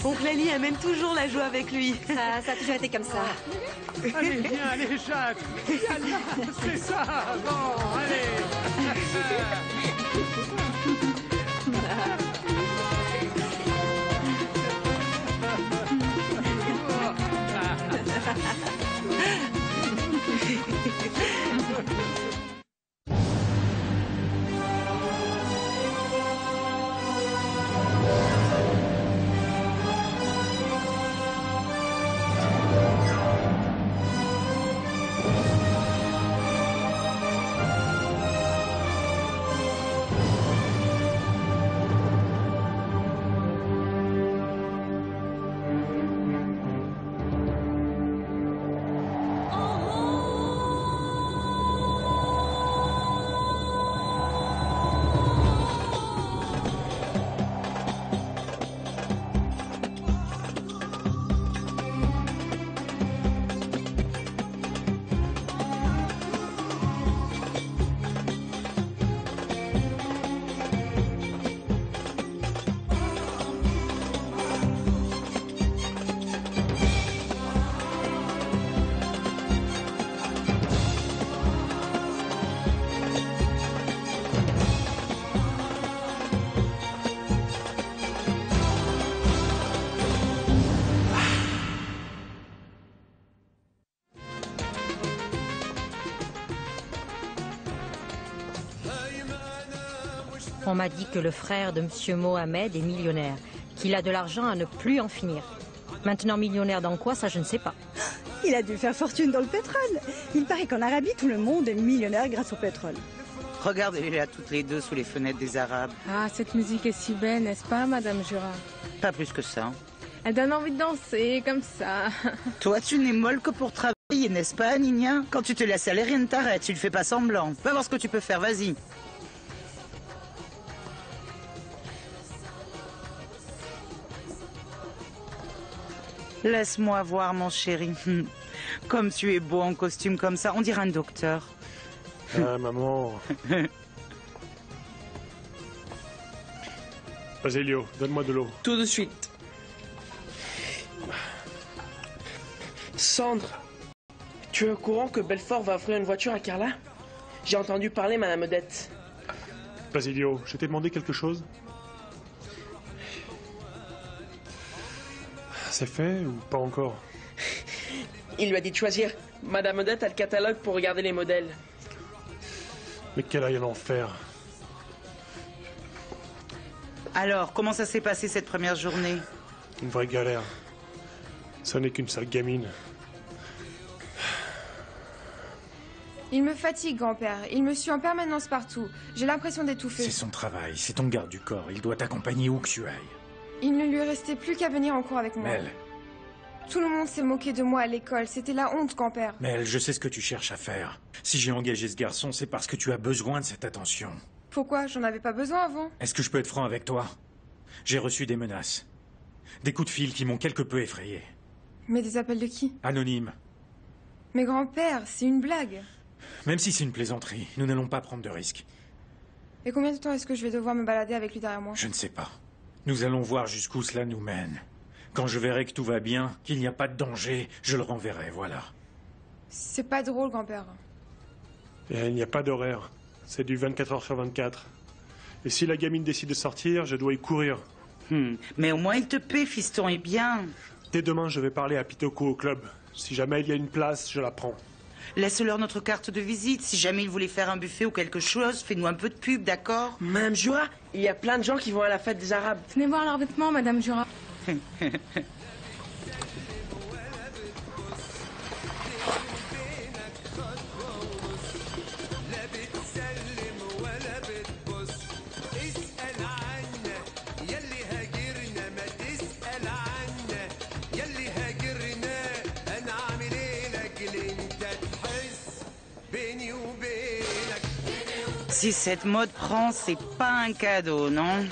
Oncle Ali amène toujours la joie avec lui. Ça a toujours été comme ça. Allez, viens, allez, Jacques. Viens là, c'est ça. Bon, allez. On m'a dit que le frère de Monsieur Mohamed est millionnaire, qu'il a de l'argent à ne plus en finir. Maintenant millionnaire dans quoi, ça je ne sais pas. Il a dû faire fortune dans le pétrole. Il paraît qu'en Arabie, tout le monde est millionnaire grâce au pétrole. Regardez-les là toutes les deux sous les fenêtres des Arabes. Ah, cette musique est si belle, n'est-ce pas, Madame Jura? Pas plus que ça. Elle donne envie de danser, comme ça. Toi, tu n'es molle que pour travailler, n'est-ce pas, Nina? Quand tu te laisses aller, rien ne t'arrête, tu ne fais pas semblant. Va voir ce que tu peux faire, vas-y. Laisse-moi voir, mon chéri. Comme tu es beau en costume comme ça, on dirait un docteur. Ah, maman. Basilio, donne-moi de l'eau. Tout de suite. Sandre, tu es au courant que Belfort va offrir une voiture à Carla? J'ai entendu parler, Madame Odette. Basilio, je t'ai demandé quelque chose? C'est fait ou pas encore? Il lui a dit de choisir. Madame Odette a le catalogue pour regarder les modèles. Mais quel aille l'enfer. Alors, comment ça s'est passé cette première journée? Une vraie galère. Ça n'est qu'une sale gamine. Il me fatigue, grand-père. Il me suit en permanence partout. J'ai l'impression d'étouffer. C'est son travail, c'est ton garde du corps. Il doit t'accompagner où que tu ailles. Il ne lui restait plus qu'à venir en cours avec moi. Mel. Tout le monde s'est moqué de moi à l'école. C'était la honte, grand-père. Mel, je sais ce que tu cherches à faire. Si j'ai engagé ce garçon, c'est parce que tu as besoin de cette attention. Pourquoi? J'en avais pas besoin avant. Est-ce que je peux être franc avec toi? J'ai reçu des menaces. Des coups de fil qui m'ont quelque peu effrayé. Mais des appels de qui? Anonymes. Mais grand-père, c'est une blague. Même si c'est une plaisanterie, nous n'allons pas prendre de risques. Et combien de temps est-ce que je vais devoir me balader avec lui derrière moi? Je ne sais pas. Nous allons voir jusqu'où cela nous mène. Quand je verrai que tout va bien, qu'il n'y a pas de danger, je le renverrai, voilà. C'est pas drôle, grand-père. Et il n'y a pas d'horaire. C'est du 24 heures sur 24. Et si la gamine décide de sortir, je dois y courir. Mais au moins il te paie, fiston, et bien. Dès demain, je vais parler à Pitoko au club. Si jamais il y a une place, je la prends. Laisse-leur notre carte de visite. Si jamais ils voulaient faire un buffet ou quelque chose, fais-nous un peu de pub, d'accord? Madame Jura, il y a plein de gens qui vont à la fête des Arabes. Venez voir leurs vêtements, Madame Jura. Si cette mode prend, c'est pas un cadeau, non?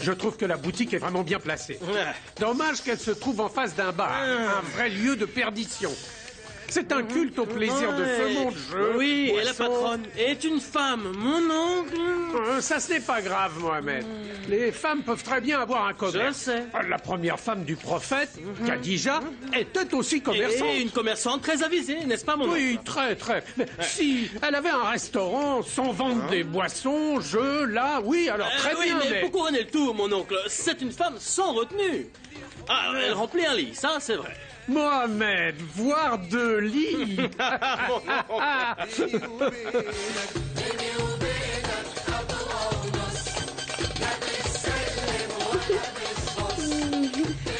Je trouve que la boutique est vraiment bien placée. Dommage qu'elle se trouve en face d'un bar, un vrai lieu de perdition. C'est un culte au plaisir de ce monde jeu. Oui, et la boissons. patronne est une femme, mon oncle. Ça, ce n'est pas grave, Mohamed. Les femmes peuvent très bien avoir un commerce. Je sais. La première femme du prophète, Khadija, était aussi commerçante. Et une commerçante très avisée, n'est-ce pas, mon oncle? Oui, très, très. Mais si elle avait un restaurant sans vendre des boissons, là, oui, alors très oui, bien. mais pour couronner le tout, mon oncle, c'est une femme sans retenue. Ah, elle remplit un lit, ça, c'est vrai. Mohamed, voir deux lits.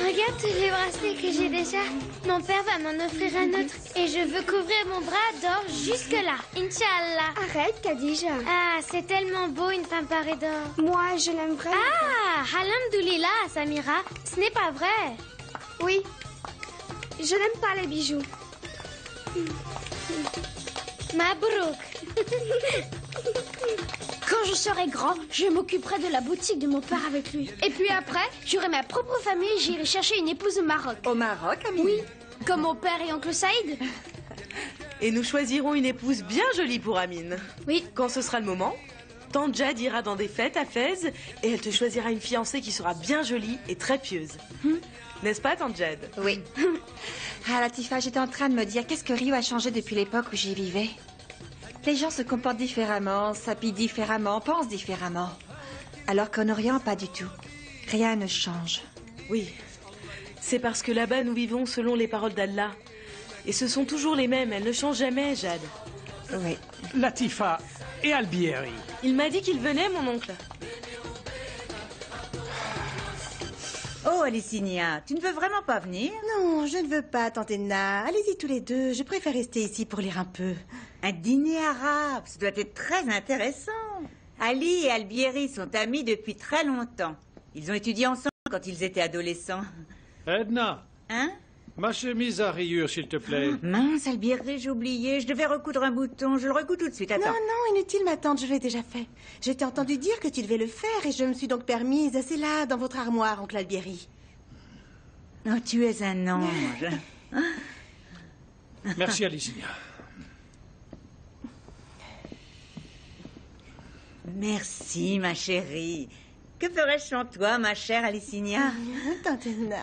Regarde tous les bracelets que j'ai déjà. Mon père va m'en offrir un autre. Et je veux couvrir mon bras d'or jusque-là. Inch'Allah. Arrête, Khadija. Ah, c'est tellement beau une femme parée d'or. Moi, je l'aime vraiment. Ah, alhamdoulilah, Samira. Ce n'est pas vrai. Oui. Je n'aime pas les bijoux. Mabrouk. Quand je serai grand, je m'occuperai de la boutique de mon père avec lui. Et puis après, j'aurai ma propre famille et j'irai chercher une épouse au Maroc. Au Maroc, Amine? Oui, comme mon père et oncle Saïd. Et nous choisirons une épouse bien jolie pour Amine. Oui. Quand ce sera le moment, Tante Jad ira dans des fêtes à Fès et elle te choisira une fiancée qui sera bien jolie et très pieuse. N'est-ce pas, Tante Jad? Oui. Ah, Latifa, j'étais en train de me dire, qu'est-ce que Rio a changé depuis l'époque où j'y vivais? Les gens se comportent différemment, s'habillent différemment, pensent différemment. Alors qu'en Orient, pas du tout. Rien ne change. Oui. C'est parce que là-bas, nous vivons selon les paroles d'Allah. Et ce sont toujours les mêmes, elles ne changent jamais, Jad. Oui. Latifa et Albieri. Il m'a dit qu'il venait, mon oncle. Oh, Alycinia, tu ne veux vraiment pas venir? Non, je ne veux pas, tante Enna. Allez-y tous les deux, je préfère rester ici pour lire un peu. Un dîner arabe, ça doit être très intéressant. Ali et Albieri sont amis depuis très longtemps. Ils ont étudié ensemble quand ils étaient adolescents. Edna. Hein? Ma chemise à rayures, s'il te plaît. Mince, Albieri, j'ai oublié. Je devais recoudre un bouton. Je le recoue tout de suite. Attends. Non, non, inutile, ma tante, je l'ai déjà fait. Je t'ai entendu dire que tu devais le faire et je me suis donc permise. C'est là, dans votre armoire, oncle Albieri. Oh, tu es un ange. Merci, Alycinia. Merci, ma chérie. Que ferais-je sans toi, ma chère Alycinia? Tante Enna.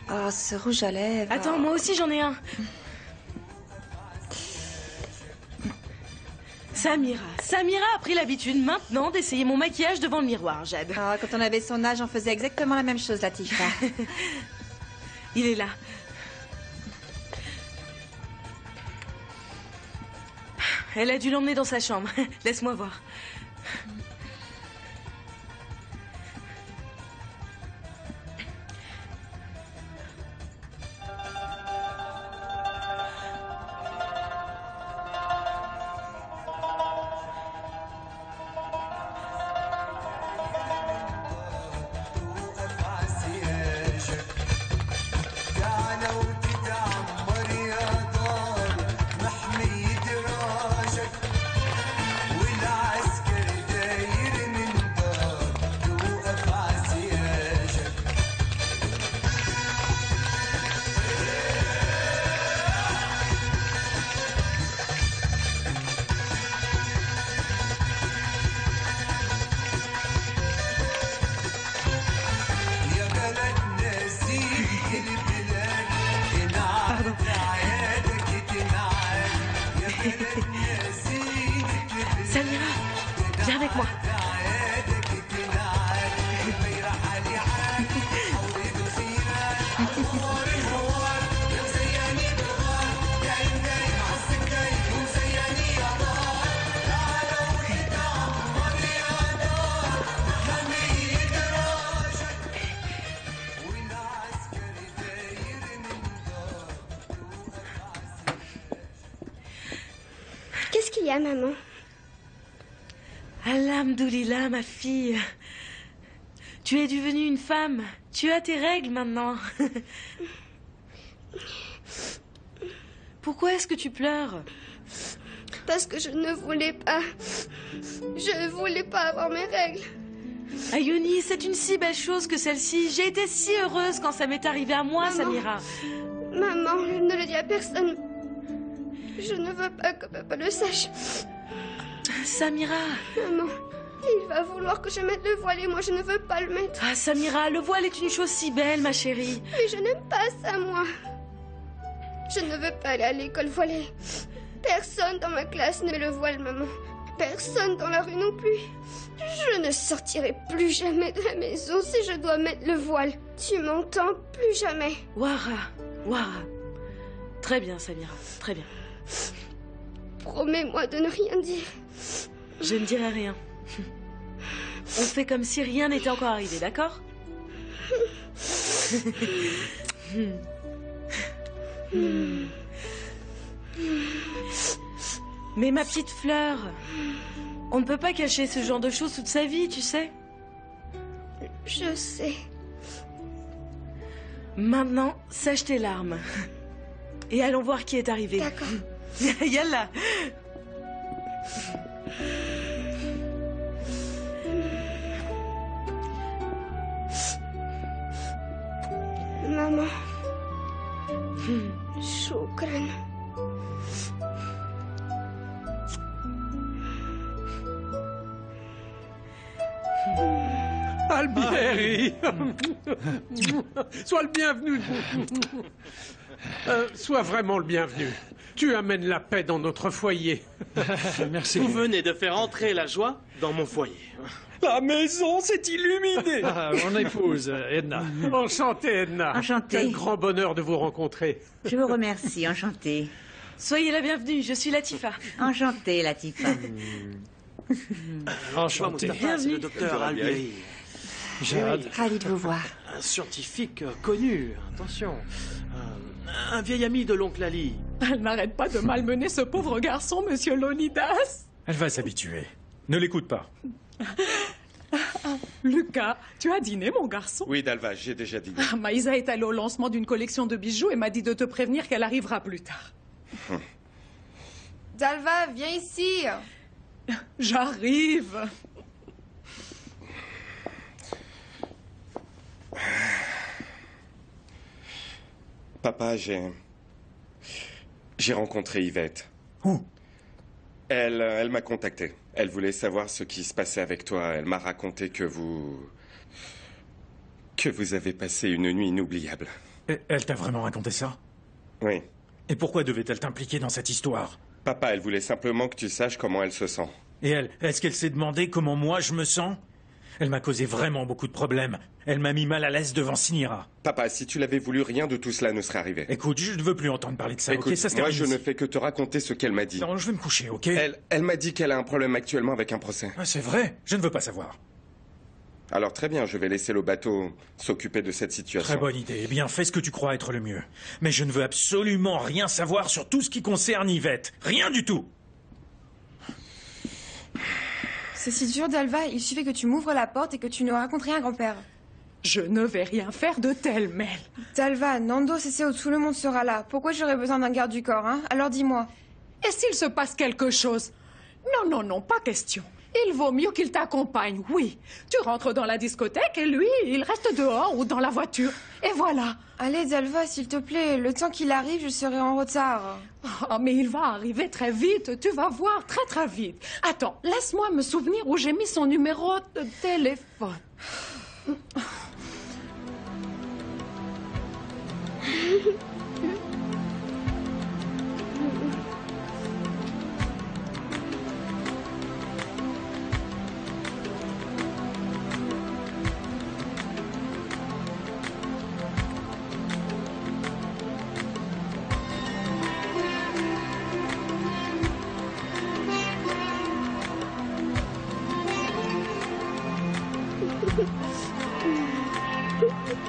Oh, ce rouge à lèvres. Attends, moi aussi j'en ai un. Samira a pris l'habitude maintenant d'essayer mon maquillage devant le miroir, Jade. Ah, quand on avait son âge, on faisait exactement la même chose, Latifa. Il est là. Elle a dû l'emmener dans sa chambre. Laisse-moi voir. Samira, viens avec moi. y a, maman? Alhamdoulilah, ma fille. Tu es devenue une femme. Tu as tes règles maintenant. Pourquoi est-ce que tu pleures? Parce que je ne voulais pas. Je ne voulais pas avoir mes règles. Ayoni, c'est une si belle chose que celle-ci. J'ai été si heureuse quand ça m'est arrivé à moi, Maman. Samira. Maman, ne le dis à personne. Je ne veux pas que papa le sache. Samira. Maman, il va vouloir que je mette le voile et moi je ne veux pas le mettre. Ah, Samira, le voile est une chose si belle, ma chérie. Mais je n'aime pas ça, moi. Je ne veux pas aller à l'école voilée. Personne dans ma classe ne met le voile, maman. Personne dans la rue non plus. Je ne sortirai plus jamais de la maison si je dois mettre le voile. Tu m'entends? Plus jamais. Wara. Très bien, Samira, très bien. Promets-moi de ne rien dire. Je ne dirai rien. On fait comme si rien n'était encore arrivé, d'accord? Mais ma petite fleur, on ne peut pas cacher ce genre de choses toute sa vie, tu sais. Je sais. Maintenant, sèche tes larmes. Et allons voir qui est arrivé. D'accord. Yallah. Maman. Shukran. Albieri. Sois le bienvenu. Sois vraiment le bienvenu. Tu amènes la paix dans notre foyer. Merci. Vous venez de faire entrer la joie dans mon foyer. La maison s'est illuminée. Mon épouse, Edna. Enchanté, Edna. Enchanté. Quel grand bonheur de vous rencontrer. Je vous remercie, enchantée. Soyez la bienvenue, je suis Latifa. Enchantée, Latifa. Enchanté. Mustafa, c'est le docteur Albieri. Jade. Ravi de vous voir. Un scientifique connu, attention. Un vieil ami de l'oncle Ali. Elle n'arrête pas de malmener ce pauvre garçon, monsieur Lonidas. Elle va s'habituer. Ne l'écoute pas. Lucas, tu as dîné, mon garçon? Oui, Dalva, j'ai déjà dîné. Maïsa est allée au lancement d'une collection de bijoux et m'a dit de te prévenir qu'elle arrivera plus tard. Dalva, viens ici. J'arrive. Papa, j'ai rencontré Yvette. Où? Elle m'a contacté. Elle voulait savoir ce qui se passait avec toi. Elle m'a raconté que vous avez passé une nuit inoubliable. Et elle t'a vraiment raconté ça? Oui. Et pourquoi devait-elle t'impliquer dans cette histoire? Papa, elle voulait simplement que tu saches comment elle se sent. Et elle, est-ce qu'elle s'est demandé comment moi je me sens? Elle m'a causé vraiment beaucoup de problèmes. Elle m'a mis mal à l'aise devant Sinira. Papa, si tu l'avais voulu, rien de tout cela ne serait arrivé. Écoute, je ne veux plus entendre parler de ça, Écoute, ok? Ça se moi termine je ne ici. fais que te raconter ce qu'elle m'a dit. Non, je vais me coucher, ok? Elle m'a dit qu'elle a un problème actuellement avec un procès. Ah, c'est vrai? Je ne veux pas savoir. Alors très bien, je vais laisser le bateau s'occuper de cette situation. Très bonne idée. Eh bien, fais ce que tu crois être le mieux. Mais je ne veux absolument rien savoir sur tout ce qui concerne Yvette. Rien du tout. C'est si dur, Dalva. Il suffit que tu m'ouvres la porte et que tu nous racontes rien, grand-père. Je ne vais rien faire de tel, Mel. Dalva, Nando, c'est où tout le monde sera là. Pourquoi j'aurais besoin d'un garde du corps, hein? Alors dis-moi. Et s'il se passe quelque chose? Non, pas question. Il vaut mieux qu'il t'accompagne, oui. Tu rentres dans la discothèque et lui, il reste dehors ou dans la voiture. Et voilà. Allez, Dalva, s'il te plaît. Le temps qu'il arrive, je serai en retard. Ah, mais il va arriver très vite. Tu vas voir, très très vite. Attends, laisse-moi me souvenir où j'ai mis son numéro de téléphone.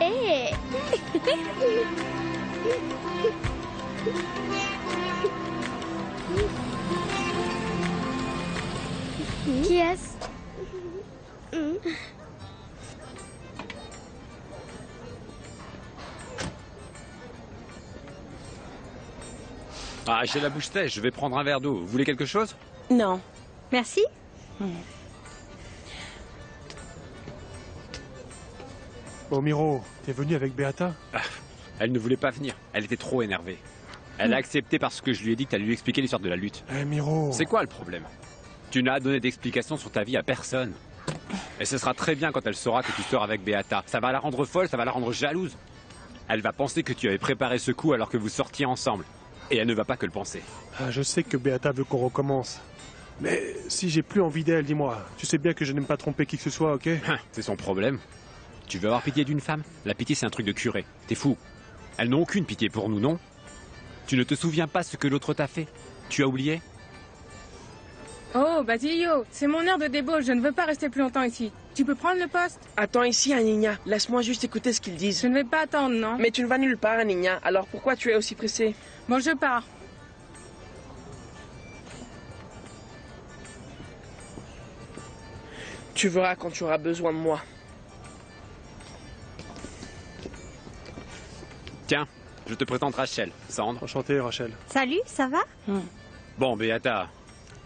Hey. Qui est-ce? Ah, j'ai la bouche sèche, je vais prendre un verre d'eau. Vous voulez quelque chose? Non. Merci. Bon, Miro, t'es venu avec Beata? Elle ne voulait pas venir, elle était trop énervée. Elle a accepté parce que je lui ai dit que t'allais lui expliquer l'histoire de la lutte. Eh, Miro... C'est quoi le problème? Tu n'as donné d'explication sur ta vie à personne. Et ce sera très bien quand elle saura que tu sors avec Beata. Ça va la rendre folle, ça va la rendre jalouse. Elle va penser que tu avais préparé ce coup alors que vous sortiez ensemble. Et elle ne va pas que le penser. Ah, je sais que Beata veut qu'on recommence. Mais si j'ai plus envie d'elle, dis-moi. Tu sais bien que je n'aime pas tromper qui que ce soit, ok? C'est son problème. Tu veux avoir pitié d'une femme? La pitié, c'est un truc de curé. T'es fou. Elles n'ont aucune pitié pour nous, non? Tu ne te souviens pas ce que l'autre t'a fait? Tu as oublié? Oh, Basilio, c'est mon heure de débauche, je ne veux pas rester plus longtemps ici. Tu peux prendre le poste? Attends ici, Anigna. Laisse-moi juste écouter ce qu'ils disent. Je ne vais pas attendre, non? Mais tu ne vas nulle part, Anigna. Alors pourquoi tu es aussi pressée? Bon, je pars. Tu verras quand tu auras besoin de moi. Tiens, je te présente Rachel. Sandre. Enchanté, Rachel. Salut, ça va? Bon, Beata.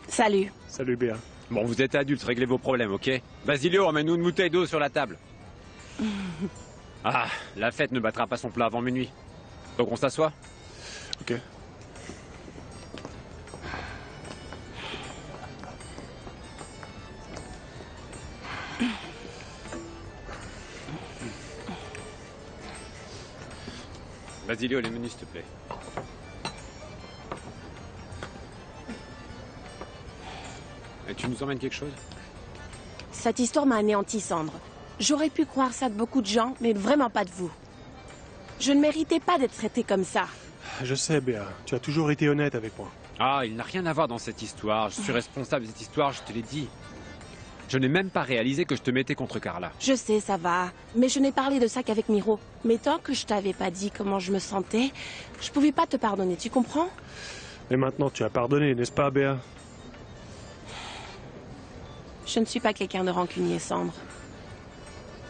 Salut. Salut, Béa. Bon, vous êtes adultes, réglez vos problèmes, ok? Basilio, emmène-nous une bouteille d'eau sur la table. Ah, la fête ne battra pas son plat avant minuit. Donc on s'assoit? Ok. Basilio, les menus, s'il te plaît. Et tu nous emmènes quelque chose? Cette histoire m'a anéanti, Sandre. J'aurais pu croire ça de beaucoup de gens, mais vraiment pas de vous. Je ne méritais pas d'être traitée comme ça. Je sais, Béa. Tu as toujours été honnête avec moi. Ah, il n'a rien à voir dans cette histoire. Je suis responsable de cette histoire, je te l'ai dit. Je n'ai même pas réalisé que je te mettais contre Carla. Je sais, ça va. Mais je n'ai parlé de ça qu'avec Miro. Mais tant que je t'avais pas dit comment je me sentais, je pouvais pas te pardonner, tu comprends? Mais maintenant, tu as pardonné, n'est-ce pas, Béa? Je ne suis pas quelqu'un de rancunier, Sandre.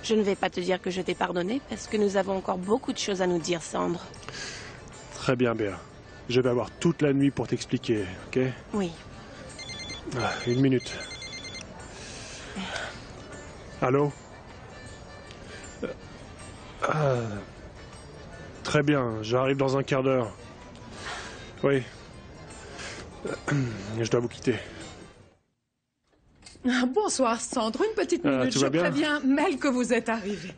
Je ne vais pas te dire que je t'ai pardonné, parce que nous avons encore beaucoup de choses à nous dire, Sandre. Très bien, Béa. Je vais avoir toute la nuit pour t'expliquer, ok? Oui. Ah, une minute. Allô? Très bien, j'arrive dans un quart d'heure. Oui. Je dois vous quitter. Bonsoir, Sandre. Une petite minute. Je préviens Mel que vous êtes arrivée.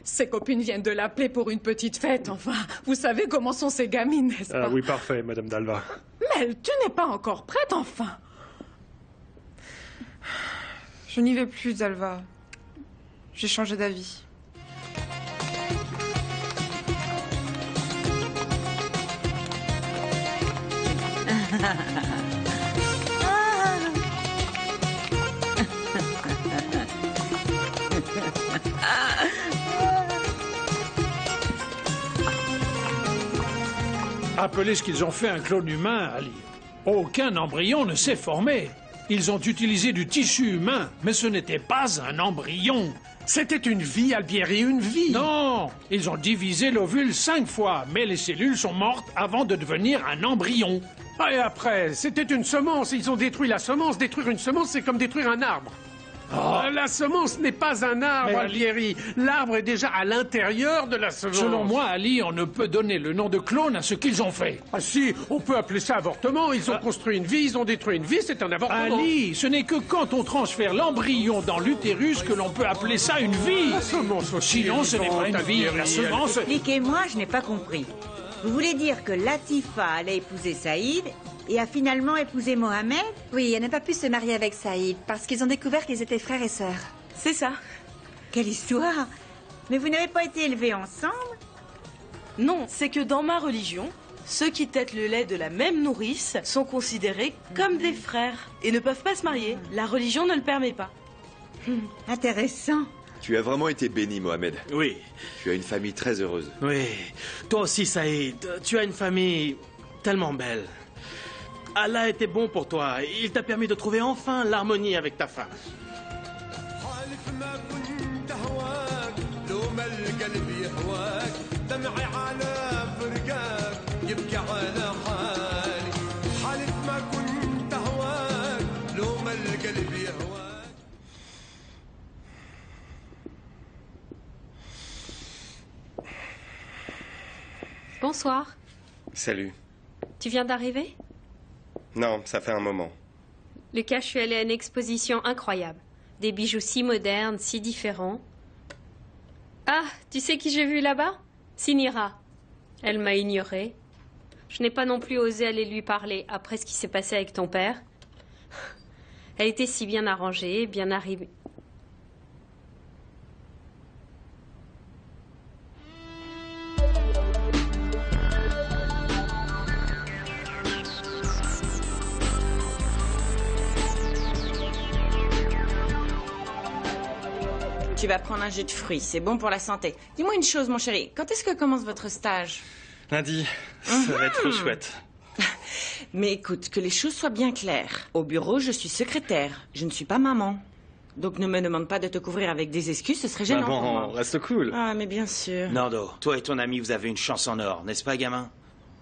Ses copines viennent de l'appeler pour une petite fête. Enfin, vous savez comment sont ces gamines, n'est-ce pas? Oui, parfait, Madame Dalva. Mel, tu n'es pas encore prête, enfin? Je n'y vais plus, Dalva. J'ai changé d'avis. Appelez ce qu'ils ont fait un clone humain, Ali. Aucun embryon ne s'est formé. Ils ont utilisé du tissu humain, mais ce n'était pas un embryon. C'était une vie, Albieri, une vie. Non, ils ont divisé l'ovule 5 fois, mais les cellules sont mortes avant de devenir un embryon. Ah, et après, c'était une semence. Ils ont détruit la semence. Détruire une semence, c'est comme détruire un arbre. La semence n'est pas un arbre, Albieri. L'arbre est déjà à l'intérieur de la semence. Selon moi, Ali, on ne peut donner le nom de clone à ce qu'ils ont fait. Ah si, on peut appeler ça avortement. Ils ont construit une vie, ils ont détruit une vie, c'est un avortement. Ali, ce n'est que quand on transfère l'embryon dans l'utérus que l'on peut appeler ça une vie. La semence aussi. Sinon, ce n'est pas une vie. La semence... Expliquez-moi, je n'ai pas compris. Vous voulez dire que Latifa allait épouser Saïd et a finalement épousé Mohamed? Oui, elle n'a pas pu se marier avec Saïd parce qu'ils ont découvert qu'ils étaient frères et sœurs. C'est ça. Quelle histoire! Mais vous n'avez pas été élevés ensemble? Non, c'est que dans ma religion, ceux qui tètent le lait de la même nourrice sont considérés comme des frères et ne peuvent pas se marier. La religion ne le permet pas. Intéressant. Tu as vraiment été béni, Mohamed. Oui. Tu as une famille très heureuse. Oui. Toi aussi, Saïd. Tu as une famille tellement belle. Allah était bon pour toi. Il t'a permis de trouver enfin l'harmonie avec ta femme. Bonsoir. Salut. Tu viens d'arriver? Non, ça fait un moment. Lucas, je suis allée à une exposition incroyable. Des bijoux si modernes, si différents. Ah, tu sais qui j'ai vu là-bas? Sinira. Elle m'a ignorée. Je n'ai pas non plus osé aller lui parler après ce qui s'est passé avec ton père. Elle était si bien arrangée, bien arrivée. Tu vas prendre un jus de fruits, c'est bon pour la santé. Dis-moi une chose, mon chéri, quand est-ce que commence votre stage? Lundi, ça va être trop chouette. Mais écoute, que les choses soient bien claires. Au bureau, je suis secrétaire, je ne suis pas maman. Donc ne me demande pas de te couvrir avec des excuses, ce serait gênant pour moi. Reste cool. Ah, mais bien sûr. Nando, toi et ton ami, vous avez une chance en or, n'est-ce pas, gamin?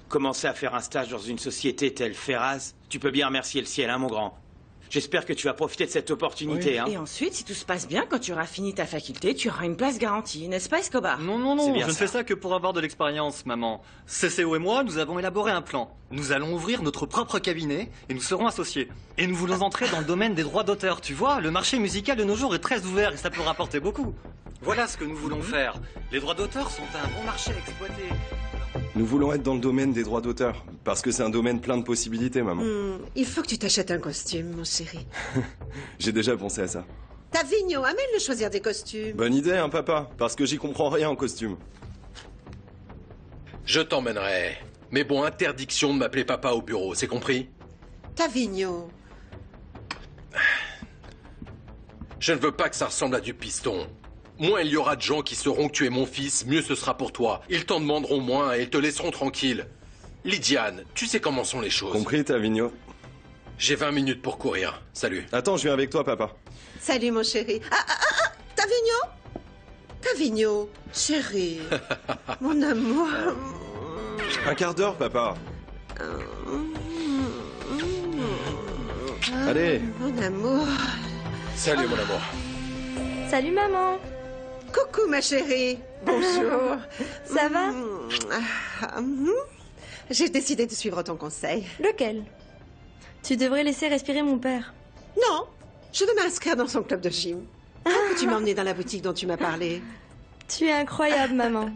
Commencer à faire un stage dans une société telle Ferraz, tu peux bien remercier le ciel, hein, mon grand? J'espère que tu vas profiter de cette opportunité. Oui. Hein. Et ensuite, si tout se passe bien, quand tu auras fini ta faculté, tu auras une place garantie, n'est-ce pas, Escobar? Non, je ne fais ça que pour avoir de l'expérience, maman. CCO et moi, nous avons élaboré un plan. Nous allons ouvrir notre propre cabinet et nous serons associés. Et nous voulons entrer dans le domaine des droits d'auteur. Tu vois, le marché musical de nos jours est très ouvert et ça peut rapporter beaucoup. Voilà ce que nous voulons faire. Les droits d'auteur sont un bon marché à exploiter. Nous voulons être dans le domaine des droits d'auteur, parce que c'est un domaine plein de possibilités, maman. Il faut que tu t'achètes un costume, mon chéri. J'ai déjà pensé à ça. Tavigno, amène-le choisir des costumes. Bonne idée, hein, papa, parce que j'y comprends rien en costume. Je t'emmènerai. Mais bon, interdiction de m'appeler papa au bureau, c'est compris? Tavigno. Je ne veux pas que ça ressemble à du piston. Moins il y aura de gens qui sauront que tu es mon fils, mieux ce sera pour toi. Ils t'en demanderont moins et ils te laisseront tranquille. Lydiane, tu sais comment sont les choses. Compris, Tavigno. J'ai 20 minutes pour courir. Salut. Attends, je viens avec toi, papa. Salut, mon chéri. Tavigno. Tavigno, chéri. Mon amour. Un quart d'heure, papa. Allez. Mon amour. Salut, mon amour. Salut, maman. Coucou, ma chérie. Bonjour. Ça va? J'ai décidé de suivre ton conseil. Lequel? Tu devrais laisser respirer mon père. Non, je veux m'inscrire dans son club de gym. Quand peux-tu m'emmener dans la boutique dont tu m'as parlé? Tu es incroyable, maman.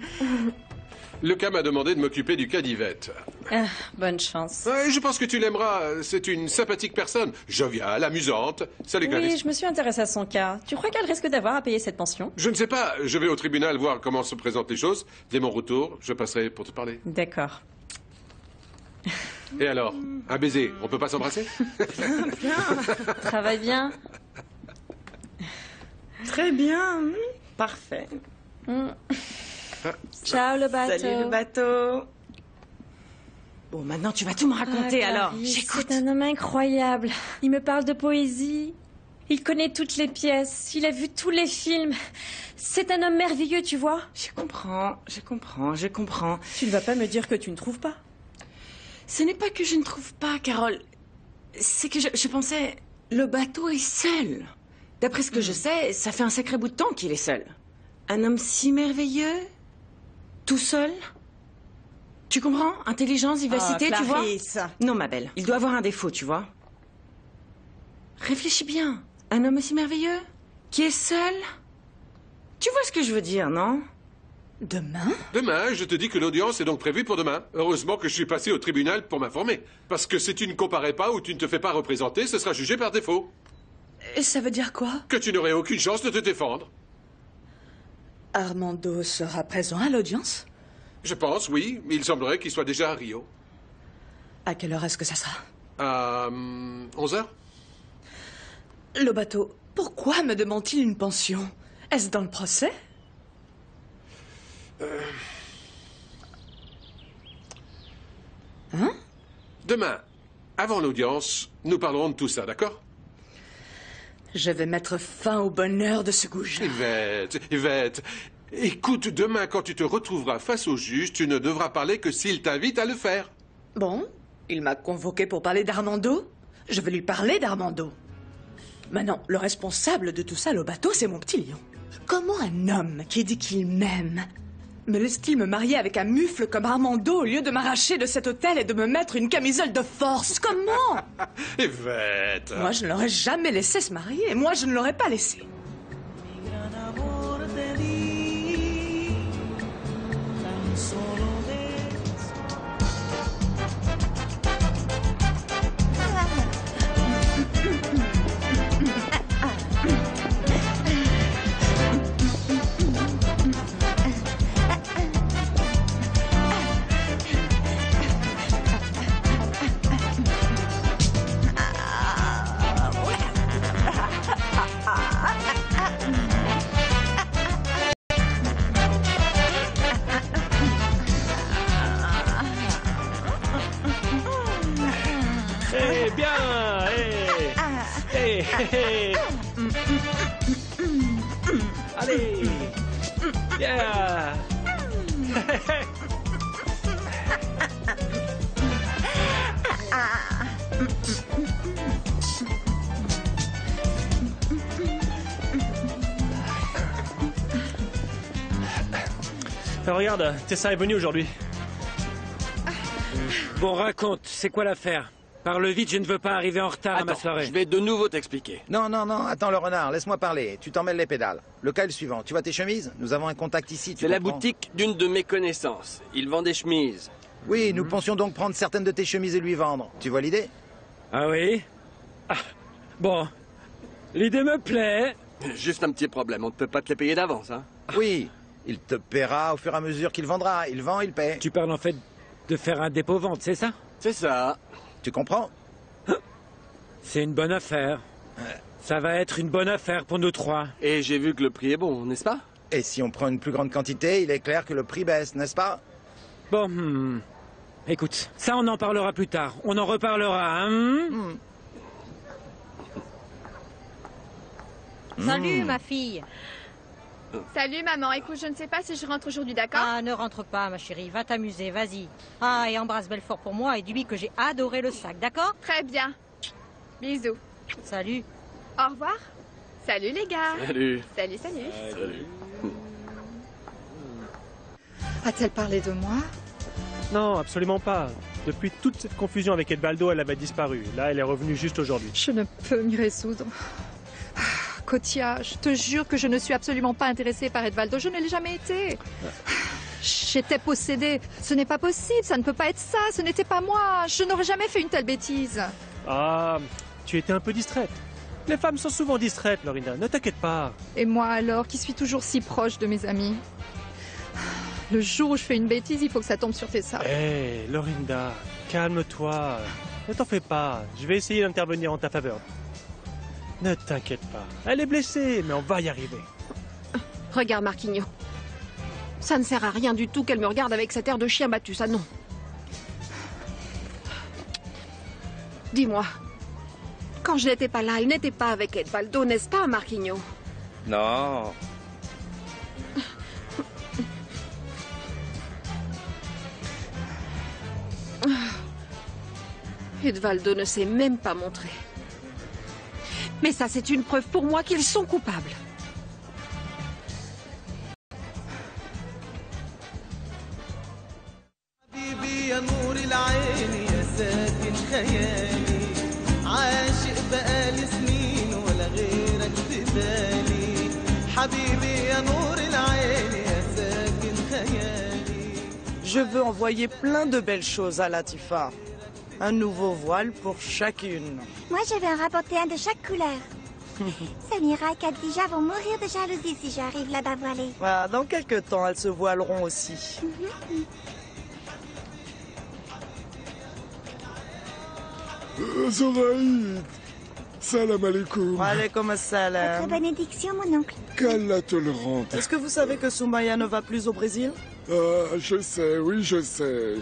Lucas m'a demandé de m'occuper du cas d'Yvette. Ah, bonne chance. Je pense que tu l'aimeras. C'est une sympathique personne. Joviale, amusante. Salut, Oui, Clarisse. je me suis intéressée à son cas. Tu crois qu'elle risque d'avoir à payer cette pension? Je ne sais pas. Je vais au tribunal voir comment se présentent les choses. Dès mon retour, je passerai pour te parler. D'accord. Et alors? Un baiser, on peut pas s'embrasser? Travaille bien. Très bien. Parfait. Ciao, le bateau. Salut, le bateau. Bon, maintenant, tu vas tout me raconter, alors. J'écoute. C'est un homme incroyable. Il me parle de poésie. Il connaît toutes les pièces. Il a vu tous les films. C'est un homme merveilleux, tu vois. Je comprends. Tu ne vas pas me dire que tu ne trouves pas? Ce n'est pas que je ne trouve pas, Carole. C'est que je pensais... Le bateau est seul. D'après ce que je sais, ça fait un sacré bout de temps qu'il est seul. Un homme si merveilleux, tout seul. Tu comprends? Intelligence, vivacité, tu vois? Non, ma belle, il doit avoir un défaut, tu vois. Réfléchis bien. Un homme aussi merveilleux, qui est seul. Tu vois ce que je veux dire, non? Demain? Demain, je te dis que l'audience est donc prévue pour demain. Heureusement que je suis passé au tribunal pour m'informer. Parce que si tu ne comparais pas ou tu ne te fais pas représenter, ce sera jugé par défaut. Et ça veut dire quoi? Que tu n'aurais aucune chance de te défendre. Armando sera présent à l'audience? Je pense, oui. Il semblerait qu'il soit déjà à Rio. À quelle heure est-ce que ça sera? À 11h. Le bateau, pourquoi me demande-t-il une pension? Est-ce dans le procès? Demain, avant l'audience, nous parlerons de tout ça, d'accord? Je vais mettre fin au bonheur de ce goujat. Yvette, écoute, demain, quand tu te retrouveras face au juge, tu ne devras parler que s'il t'invite à le faire. Bon, il m'a convoqué pour parler d'Armando. Je vais lui parler d'Armando. Maintenant, le responsable de tout ça, le bateau, c'est mon petit lion. Comment un homme qui dit qu'il m'aime me laisse-t-il me marier avec un mufle comme Armando au lieu de m'arracher de cet hôtel et de me mettre une camisole de force? Comment? Yvette! Moi, je ne l'aurais jamais laissé se marier. Moi, je ne l'aurais pas laissé. Allez. Yeah. Regarde, Tessa est venue aujourd'hui. Bon, raconte, c'est quoi l'affaire? Parle vite, je ne veux pas arriver en retard à ma soirée. Je vais de nouveau t'expliquer. Non, attends le renard, laisse-moi parler. Tu t'en mêles les pédales. Le cas est le suivant. Tu vois tes chemises? Nous avons un contact ici, tu C'est la comprends? boutique d'une de mes connaissances. Il vend des chemises. Oui, nous pensions donc prendre certaines de tes chemises et lui vendre. Tu vois l'idée? Ah oui? Bon, l'idée me plaît. Juste un petit problème, on ne peut pas te les payer d'avance, hein? Oui, il te paiera au fur et à mesure qu'il vendra. Il vend, il paie. Tu parles en fait de faire un dépôt-vente, c'est ça? C'est ça. Tu comprends? C'est une bonne affaire. Ça va être une bonne affaire pour nous trois. Et j'ai vu que le prix est bon, n'est-ce pas? Et si on prend une plus grande quantité, il est clair que le prix baisse, n'est-ce pas? Bon, écoute, ça on en parlera plus tard. On en reparlera, hein? Salut, ma fille. Salut, maman. Écoute, je ne sais pas si je rentre aujourd'hui, d'accord? Ah, ne rentre pas, ma chérie. Va t'amuser, vas-y. Ah, et embrasse Belfort pour moi et dis-lui que j'ai adoré le sac, d'accord? Très bien. Bisous. Salut. Au revoir. Salut, les gars. Salut. Salut. Salut. A-t-elle parlé de moi? Non, absolument pas. Depuis toute cette confusion avec Edvaldo, elle avait disparu. Là, elle est revenue juste aujourd'hui. Je ne peux m'y résoudre. Kotia, je te jure que je ne suis absolument pas intéressée par Edvaldo. Je ne l'ai jamais été. J'étais possédée. Ce n'est pas possible, ça ne peut pas être ça. Ce n'était pas moi. Je n'aurais jamais fait une telle bêtise. Ah, tu étais un peu distraite. Les femmes sont souvent distraites, Lorinda. Ne t'inquiète pas. Et moi alors, qui suis toujours si proche de mes amis? Le jour où je fais une bêtise, il faut que ça tombe sur tes sables. Hé, Lorinda, calme-toi. Ne t'en fais pas. Je vais essayer d'intervenir en ta faveur. Ne t'inquiète pas. Elle est blessée, mais on va y arriver. Regarde, Marquinhos. Ça ne sert à rien du tout qu'elle me regarde avec cet air de chien battu, ça non. Dis-moi, quand je n'étais pas là, elle n'était pas avec Edvaldo, n'est-ce pas, Marquinhos? Non. Edvaldo ne s'est même pas montré. Mais ça, c'est une preuve pour moi qu'ils sont coupables. Je veux envoyer plein de belles choses à Latifa. Un nouveau voile pour chacune. Moi, je vais en rapporter un de chaque couleur. Samira et Khadija vont mourir de jalousie si j'arrive là-bas voilée. Ah, dans quelques temps, elles se voileront aussi. Zoraïd, salam alaikum. Alaikum assalam. Votre bénédiction, mon oncle. Qu'Allah te le rende. Est-ce que vous savez que Soumaya ne va plus au Brésil? Je sais, oui, je sais.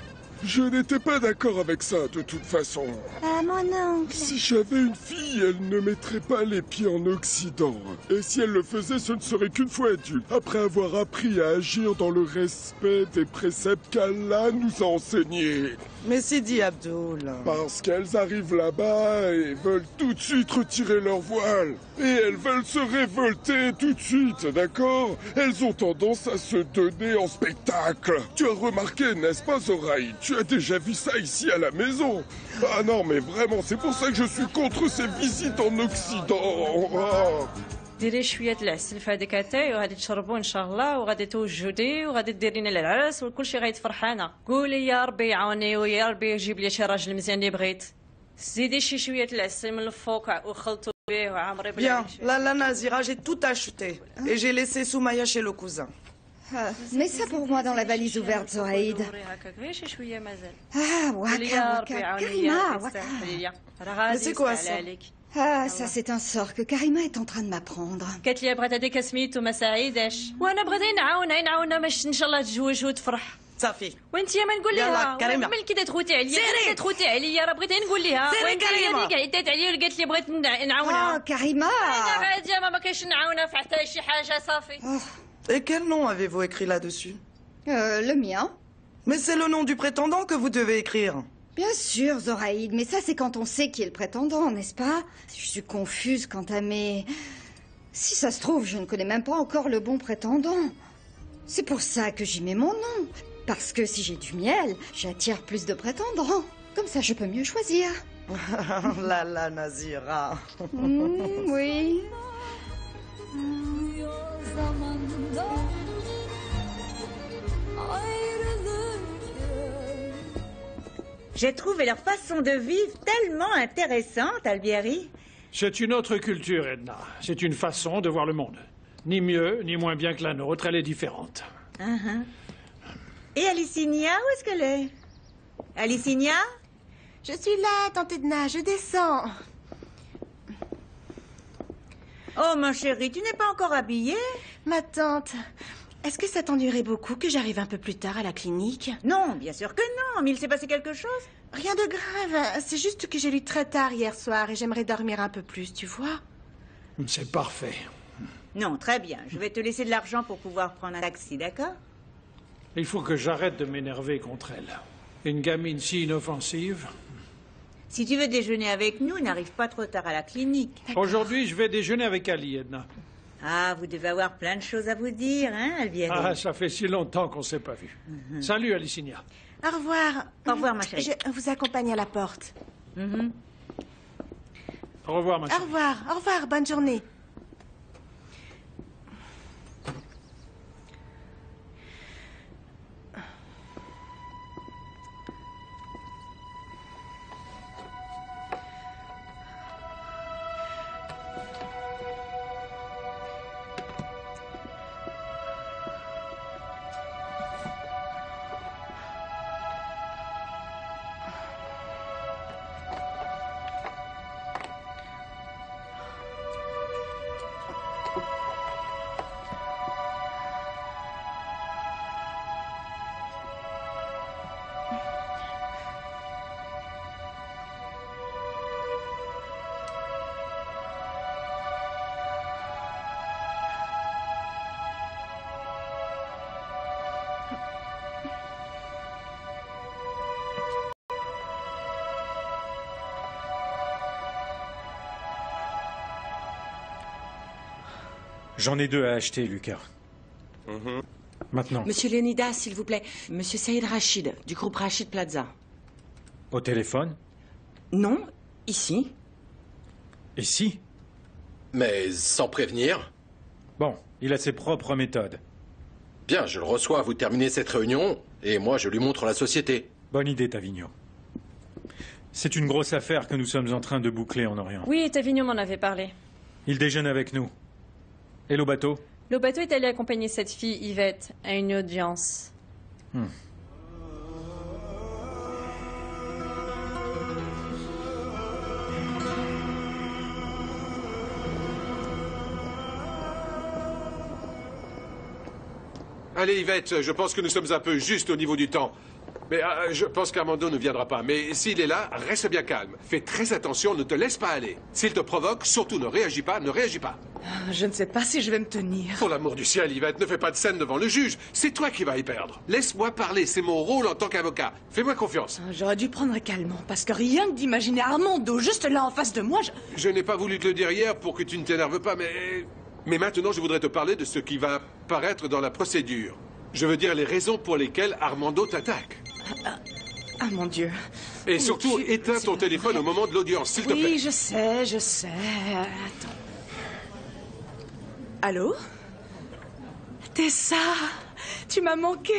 Je n'étais pas d'accord avec ça, de toute façon. Ah, mon oncle. Si j'avais une fille, elle ne mettrait pas les pieds en Occident. Et si elle le faisait, ce ne serait qu'une fois adulte, après avoir appris à agir dans le respect des préceptes qu'Allah nous a enseignés. Mais Sidi Abdul... Parce qu'elles arrivent là-bas et veulent tout de suite retirer leur voile. Et elles veulent se révolter tout de suite, d'accord? Elles ont tendance à se donner en spectacle. Tu as remarqué, n'est-ce pas, Zoraïd? Tu as déjà vu ça ici à la maison. Ah non, mais vraiment, c'est pour ça que je suis contre ces visites en Occident. Ah. ديري شويه العسل في هذيك اتاي وغادي تشربوا ان شاء الله وغادي توجدي وغادي ديري لنا العرس وكل شيء غادي فرحانه. قولي يا ربي يعاوني ويا ربي يجيب لي شي راجل مزيان اللي بغيت. زيدي شويه العسل من الفوق وخلطوا به وعمري Bien, là, la Nazira, j'ai tout acheté. Et j'ai laissé Soumaya chez le cousin. Ah, mets ça pour moi dans la valise ouverte, Zoraïd. Ah, waka, waka, Karima, waka. Mais c'est quoi ça? Ah, ça c'est un sort que Karima est en train de m'apprendre. قالت لي بغات هذيك سميتو ما سعيداش وانا بغيت نعاونها باش ان شاء الله تزوج وتفرح. صافي. وانت يا ما نقول لها كريمه ملي كي تخوتي عليا كي تخوتي عليا راه بغيت نقول لها سيري كريمه اللي عدات عليا وقالت لي بغيت نعاونها. اه كريمه انا عادي يا ماما كاينش نعاونها في حتى شي حاجه صافي. Et quel nom avez-vous écrit là-dessus? Le mien. Mais c'est le nom du prétendant que vous devez écrire. Bien sûr, Zoraïd, mais ça c'est quand on sait qui est le prétendant, n'est-ce pas? Je suis confuse quant à mes... Si ça se trouve, je ne connais même pas encore le bon prétendant. C'est pour ça que j'y mets mon nom. Parce que si j'ai du miel, j'attire plus de prétendants. Comme ça, je peux mieux choisir. La Nazira. Oui. J'ai trouvé leur façon de vivre tellement intéressante, Albieri. C'est une autre culture, Edna. C'est une façon de voir le monde. Ni mieux, ni moins bien que la nôtre, elle est différente. Et Alicinia, où est-ce qu'elle est? Alicinia? Je suis là, tante Edna, je descends. Oh, ma chérie, tu n'es pas encore habillée? Ma tante, est-ce que ça t'ennuierait beaucoup que j'arrive un peu plus tard à la clinique? Non, bien sûr que non, mais il s'est passé quelque chose? Rien de grave, c'est juste que j'ai lu très tard hier soir et j'aimerais dormir un peu plus, tu vois? C'est parfait. Non, très bien. Je vais te laisser de l'argent pour pouvoir prendre un taxi, d'accord? Il faut que j'arrête de m'énerver contre elle. Une gamine si inoffensive. Si tu veux déjeuner avec nous, n'arrive pas trop tard à la clinique. Aujourd'hui, je vais déjeuner avec Ali, Edna. Ah, vous devez avoir plein de choses à vous dire, hein, Albieri? Ah, ça fait si longtemps qu'on ne s'est pas vu. Salut, Alicinia. Au revoir. Au revoir, ma chérie. Je vous accompagne à la porte. Au revoir, ma chérie. Au revoir, bonne journée. J'en ai 2 à acheter, Lucas. Maintenant. Monsieur Lenida, s'il vous plaît. Monsieur Saïd Rachid, du groupe Rachid Plaza. Au téléphone? Non, ici. Ici? Mais sans prévenir? Bon, il a ses propres méthodes. Bien, je le reçois, vous terminez cette réunion, et moi je lui montre la société. Bonne idée, Tavigno. C'est une grosse affaire que nous sommes en train de boucler en Orient. Oui, Tavigno m'en avait parlé. Il déjeune avec nous. Et Lobato? Lobato est allé accompagner cette fille, Yvette, à une audience. Allez, Yvette, je pense que nous sommes un peu juste au niveau du temps. Mais je pense qu'Armando ne viendra pas. Mais s'il est là, reste bien calme. Fais très attention, ne te laisse pas aller. S'il te provoque, surtout ne réagis pas, ne réagis pas. Je ne sais pas si je vais me tenir. Pour l'amour du ciel, Yvette, ne fais pas de scène devant le juge. C'est toi qui vas y perdre. Laisse-moi parler, c'est mon rôle en tant qu'avocat. Fais-moi confiance. J'aurais dû prendre un calmant, parce que rien que d'imaginer Armando juste là en face de moi, Je n'ai pas voulu te le dire hier pour que tu ne t'énerves pas, mais maintenant je voudrais te parler de ce qui va apparaître dans la procédure. Je veux dire les raisons pour lesquelles Armando t'attaque. Ah mon Dieu. Et surtout, éteins ton téléphone au moment de l'audience, s'il te plaît. Oui, je sais. Attends. Allô? Tessa, tu m'as manqué.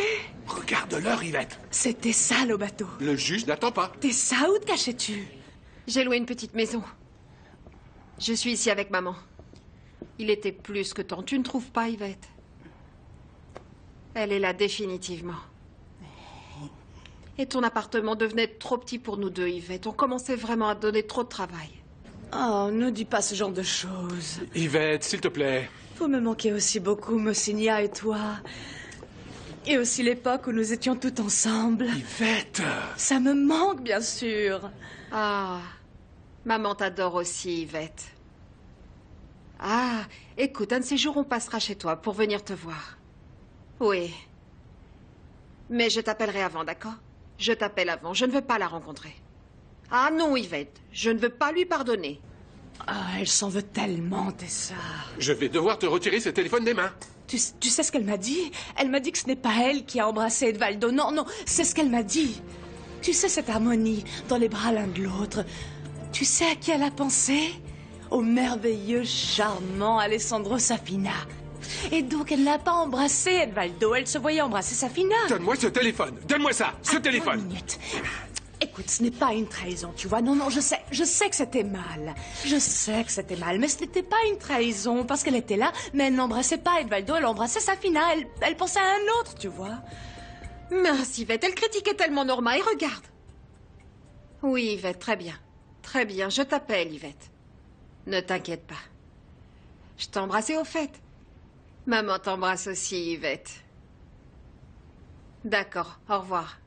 Regarde l'heure, Yvette. C'était ça, le bateau. Le juge n'attend pas. Tessa, où te cachais-tu? J'ai loué une petite maison. Je suis ici avec maman. Il était plus que temps. Tu ne trouves pas, Yvette? Elle est là définitivement. Et ton appartement devenait trop petit pour nous deux, Yvette. On commençait vraiment à donner trop de travail. Oh, ne dis pas ce genre de choses. Yvette, s'il te plaît. Vous me manquez aussi beaucoup, Mosinia et toi. Et aussi l'époque où nous étions toutes ensemble. Yvette! Ça me manque, bien sûr. Ah, maman t'adore aussi, Yvette. Ah, écoute, un de ces jours, on passera chez toi pour venir te voir. Oui. Mais je t'appellerai avant, d'accord? Je t'appelle avant. Je ne veux pas la rencontrer. Ah non, Yvette. Je ne veux pas lui pardonner. Ah, elle s'en veut tellement, Tessa. Je vais devoir te retirer ce téléphone des mains. Tu sais ce qu'elle m'a dit? Elle m'a dit que ce n'est pas elle qui a embrassé Edvaldo. Non, c'est ce qu'elle m'a dit. Tu sais, cette harmonie dans les bras l'un de l'autre. Tu sais à qui elle a pensé? Au merveilleux, charmant Alessandro Safina. Et donc, elle n'a pas embrassé Edvaldo. Elle se voyait embrasser Safina. Donne-moi ce téléphone. Donne-moi ça, ce téléphone. Une minute. Écoute, ce n'est pas une trahison, tu vois. Non, je sais que c'était mal. Je sais que c'était mal, mais ce n'était pas une trahison, parce qu'elle était là, mais elle n'embrassait pas Edvaldo, elle embrassait Safina. Elle pensait à un autre, tu vois. Mince, Yvette, elle critiquait tellement Norma, et regarde. Oui, Yvette, très bien. Très bien, je t'appelle, Yvette. Ne t'inquiète pas. Je t'embrasse, et au fait, maman t'embrasse aussi, Yvette. D'accord, au revoir.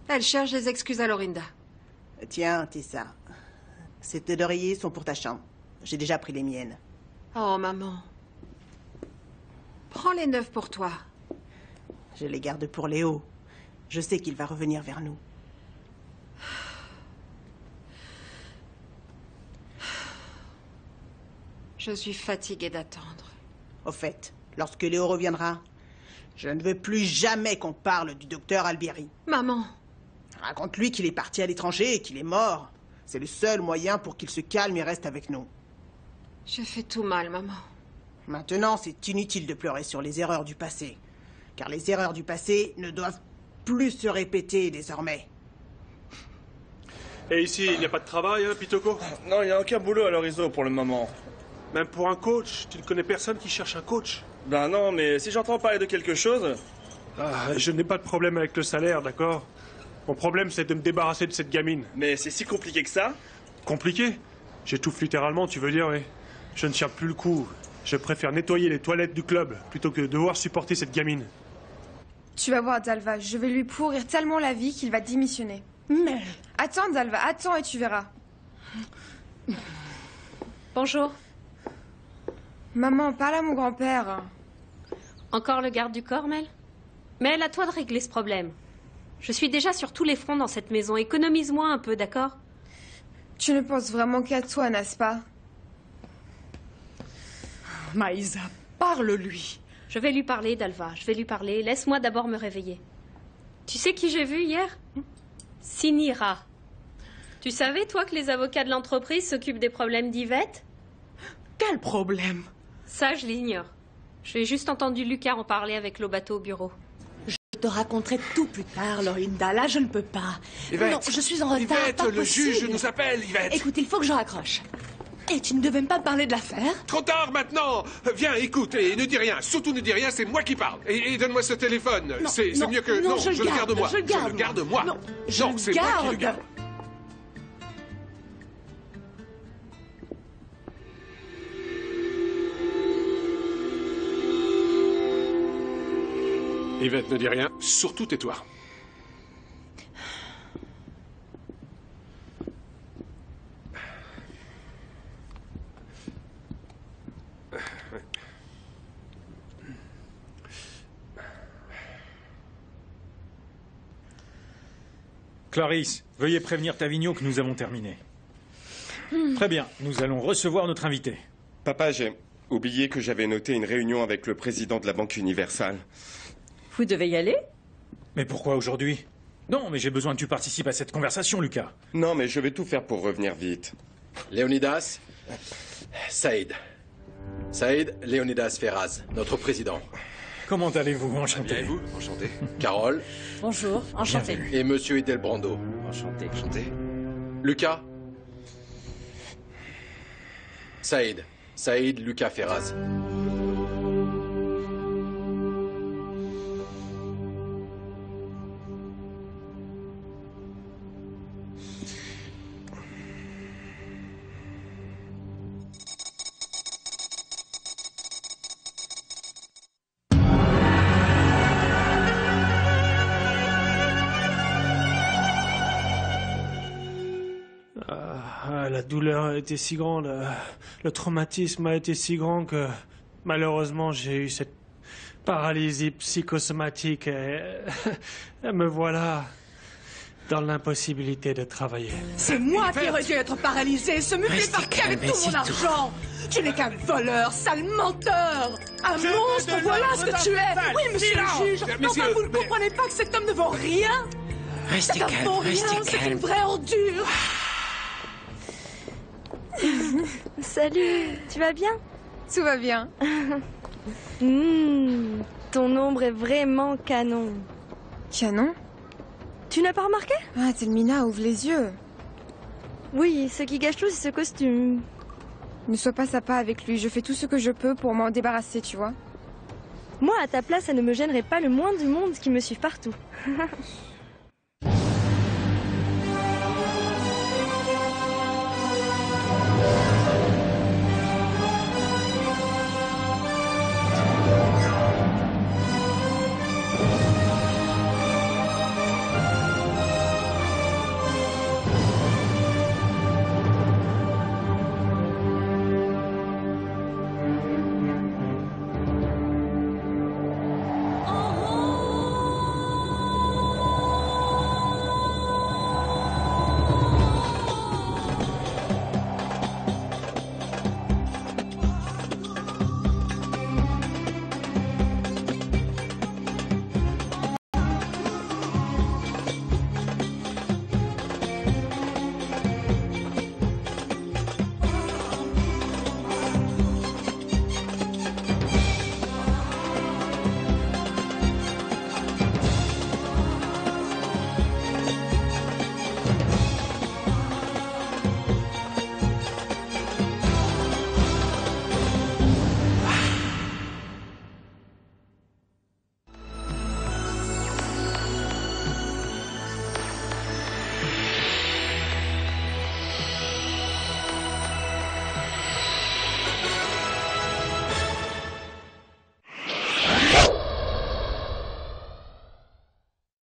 Elle cherche des excuses à Lorinda. Tiens, Tessa. Ces têtes d'oreiller sont pour ta chambre. J'ai déjà pris les miennes. Oh, maman. Prends les 9 pour toi. Je les garde pour Léo. Je sais qu'il va revenir vers nous. Je suis fatiguée d'attendre. Au fait, lorsque Léo reviendra, je ne veux plus jamais qu'on parle du docteur Albieri. Maman. Raconte-lui qu'il est parti à l'étranger et qu'il est mort. C'est le seul moyen pour qu'il se calme et reste avec nous. Je fais tout mal, maman. Maintenant, c'est inutile de pleurer sur les erreurs du passé. Car les erreurs du passé ne doivent plus se répéter désormais. Et ici, il n'y a pas de travail, hein, Pitoko? Non, il n'y a aucun boulot à l'horizon pour le moment. Même pour un coach? Tu ne connais personne qui cherche un coach? Ben non, mais si j'entends parler de quelque chose... Ah, je n'ai pas de problème avec le salaire, d'accord? Mon problème, c'est de me débarrasser de cette gamine. Mais c'est si compliqué que ça? Compliqué? J'étouffe littéralement, tu veux dire, oui. Je ne tiens plus le coup. Je préfère nettoyer les toilettes du club plutôt que de devoir supporter cette gamine. Tu vas voir, Dalva, je vais lui pourrir tellement la vie qu'il va démissionner. Mais... Attends, Dalva, attends et tu verras. Bonjour. Maman, parle à mon grand-père. Encore le garde du corps, Mel? Mel, à toi de régler ce problème. Je suis déjà sur tous les fronts dans cette maison. Économise-moi un peu, d'accord? Tu ne penses vraiment qu'à toi, n'est-ce pas? Maïsa, parle-lui. Je vais lui parler, Dalva. Je vais lui parler. Laisse-moi d'abord me réveiller. Tu sais qui j'ai vu hier? Sinira. Tu savais, toi, que les avocats de l'entreprise s'occupent des problèmes d'Yvette? Quel problème? Ça, je l'ignore. J'ai juste entendu Lucas en parler avec Lobato au bureau. Je te raconterai tout plus tard, Lorinda. Là, je ne peux pas. Yvette, non, je suis en retard. Yvette, pas le possible. juge nous appelle, Yvette. Écoute, il faut que je raccroche. Et tu ne devais même pas me parler de l'affaire? Trop tard maintenant. Viens, écoute, et ne dis rien. Surtout ne dis rien, c'est moi qui parle. Et donne-moi ce téléphone. C'est mieux que... Non, je le garde moi. Je le garde moi. Non, c'est moi qui le garde. Yvette, ne dis rien. Surtout tais-toi. Clarisse, veuillez prévenir Tavigno que nous avons terminé. Très bien, nous allons recevoir notre invité. Papa, j'ai oublié que j'avais noté une réunion avec le président de la Banque Universale. Vous devez y aller? Mais pourquoi aujourd'hui? Non, mais j'ai besoin que tu participes à cette conversation, Lucas. Non, mais je vais tout faire pour revenir vite. Léonidas, Saïd. Saïd Léonidas Ferraz, notre président. Comment allez-vous? Enchanté. Bien, et vous? Enchanté. Carole. Bonjour, enchanté. Et Monsieur Edelbrando. Enchanté. Enchanté. Lucas. Saïd. Saïd Lucas Ferraz. La douleur a été si grande, le traumatisme a été si grand que malheureusement j'ai eu cette paralysie psychosomatique et me voilà dans l'impossibilité de travailler. C'est moi qui aurais dû être paralysé, se muffler parti avec tout mon argent. Tu n'es qu'un voleur, sale menteur. Un monstre, voilà ce que tu es. Oui, monsieur le juge. Enfin, vous ne comprenez pas que cet homme ne vaut rien? Restez calme, Ça vaut rien, c'est une vraie ordure. Salut, tu vas bien? Tout va bien. Ton ombre est vraiment canon. Canon? Tu n'as pas remarqué? Ah, Telmina, ouvre les yeux. Oui, ce qui gâche tout, c'est ce costume. Ne sois pas sympa avec lui, je fais tout ce que je peux pour m'en débarrasser, tu vois. Moi, à ta place, ça ne me gênerait pas le moins du monde qui me suive partout.